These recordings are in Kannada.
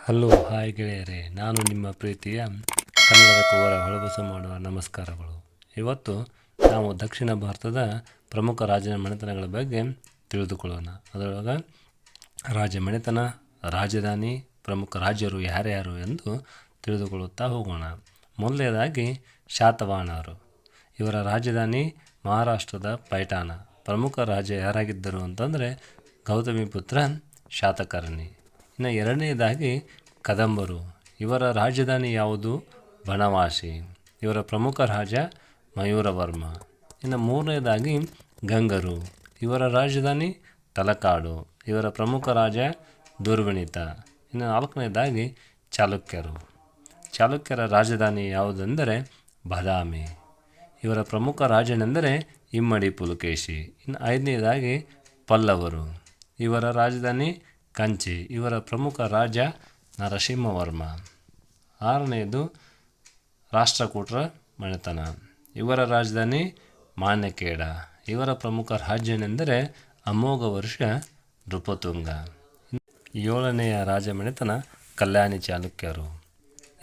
ಹಲೋ ಹಾಯ್ ಗೆಳೆಯರೇ, ನಾನು ನಿಮ್ಮ ಪ್ರೀತಿಯ ಕನ್ನಡದ ಕುವರ ಹೊಳಬಸ ಮಾಡುವ ನಮಸ್ಕಾರಗಳು. ಇವತ್ತು ನಾವು ದಕ್ಷಿಣ ಭಾರತದ ಪ್ರಮುಖ ರಾಜ ಮನೆತನಗಳ ಬಗ್ಗೆ ತಿಳಿದುಕೊಳ್ಳೋಣ. ಅದರೊಳಗೆ ರಾಜ ಮನೆತನ, ರಾಜಧಾನಿ, ಪ್ರಮುಖ ರಾಜ್ಯರು ಯಾರ್ಯಾರು ಎಂದು ತಿಳಿದುಕೊಳ್ಳುತ್ತಾ ಹೋಗೋಣ. ಮೊದಲನೇದಾಗಿ ಶಾತವಾಹನರು. ಇವರ ರಾಜಧಾನಿ ಮಹಾರಾಷ್ಟ್ರದ ಪೈಠಾಣ. ಪ್ರಮುಖ ರಾಜ ಯಾರಾಗಿದ್ದರು ಅಂತಂದರೆ ಗೌತಮಿಪುತ್ರ ಶಾತಕರ್ಣಿ. ಇನ್ನು ಎರಡನೇದಾಗಿ ಕದಂಬರು. ಇವರ ರಾಜಧಾನಿ ಯಾವುದು? ಬನವಾಸಿ. ಇವರ ಪ್ರಮುಖ ರಾಜ ಮಯೂರವರ್ಮ. ಇನ್ನು ಮೂರನೇದಾಗಿ ಗಂಗರು. ಇವರ ರಾಜಧಾನಿ ತಲಕಾಡು. ಇವರ ಪ್ರಮುಖ ರಾಜ ದುರ್ವಿಣಿತ. ಇನ್ನು ನಾಲ್ಕನೇದಾಗಿ ಚಾಲುಕ್ಯರು. ಚಾಲುಕ್ಯರ ರಾಜಧಾನಿ ಯಾವುದೆಂದರೆ ಬಾದಾಮಿ. ಇವರ ಪ್ರಮುಖ ರಾಜನೆಂದರೆ ಇಮ್ಮಡಿ ಪುಲಕೇಶಿ. ಇನ್ನು ಐದನೇದಾಗಿ ಪಲ್ಲವರು. ಇವರ ರಾಜಧಾನಿ ಕಂಚಿ. ಇವರ ಪ್ರಮುಖ ರಾಜ ನರಸಿಂಹವರ್ಮ. ಆರನೆಯದು ರಾಷ್ಟ್ರಕೂಟರ ಮನೆತನ. ಇವರ ರಾಜಧಾನಿ ಮಾನ್ಯಖೇಡ. ಇವರ ಪ್ರಮುಖ ರಾಜ್ಯನೆಂದರೆ ಅಮೋಘ ವರ್ಷ ನೃಪತುಂಗ. ಏಳನೆಯ ರಾಜ ಮನೆತನ ಕಲ್ಯಾಣಿ ಚಾಲುಕ್ಯರು.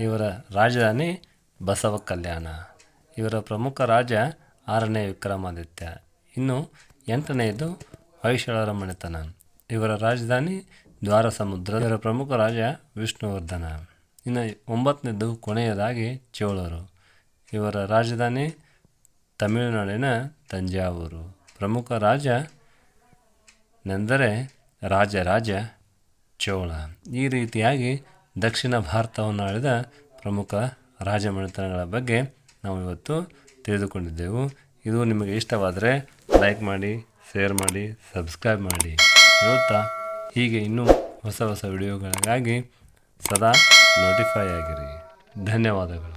ಇವರ ರಾಜಧಾನಿ ಬಸವ ಕಲ್ಯಾಣ. ಇವರ ಪ್ರಮುಖ ರಾಜ ಆರನೇ ವಿಕ್ರಮಾದಿತ್ಯ. ಇನ್ನು ಎಂಟನೆಯದು ಹೊಯ್ಸಳರ ಮನೆತನ. ಇವರ ರಾಜಧಾನಿ ದ್ವಾರಸಮುದ್ರ. ಇವರ ಪ್ರಮುಖ ರಾಜ ವಿಷ್ಣುವರ್ಧನ. ಇನ್ನು ಒಂಬತ್ತನೇದು ಕೊನೆಯದಾಗಿ ಚೋಳರು. ಇವರ ರಾಜಧಾನಿ ತಮಿಳುನಾಡಿನ ತಂಜಾವೂರು. ಪ್ರಮುಖ ರಾಜನೆಂದರೆ ರಾಜ ಚೋಳ. ಈ ರೀತಿಯಾಗಿ ದಕ್ಷಿಣ ಭಾರತವನ್ನು ಆಳಿದ ಪ್ರಮುಖ ರಾಜಮನೆತನಗಳ ಬಗ್ಗೆ ನಾವು ಇವತ್ತು ತಿಳಿದುಕೊಂಡಿದ್ದೆವು. ಇದು ನಿಮಗೆ ಇಷ್ಟವಾದರೆ ಲೈಕ್ ಮಾಡಿ, ಶೇರ್ ಮಾಡಿ, ಸಬ್ಸ್ಕ್ರೈಬ್ ಮಾಡಿ ಹೇಳುತ್ತಾ ಹೀಗೆ ಇನ್ನೂ ಹೊಸ ವಿಡಿಯೋಗಳಿಗಾಗಿ ಸದಾ ನೋಟಿಫೈ ಆಗಿರಿ. ಧನ್ಯವಾದಗಳು.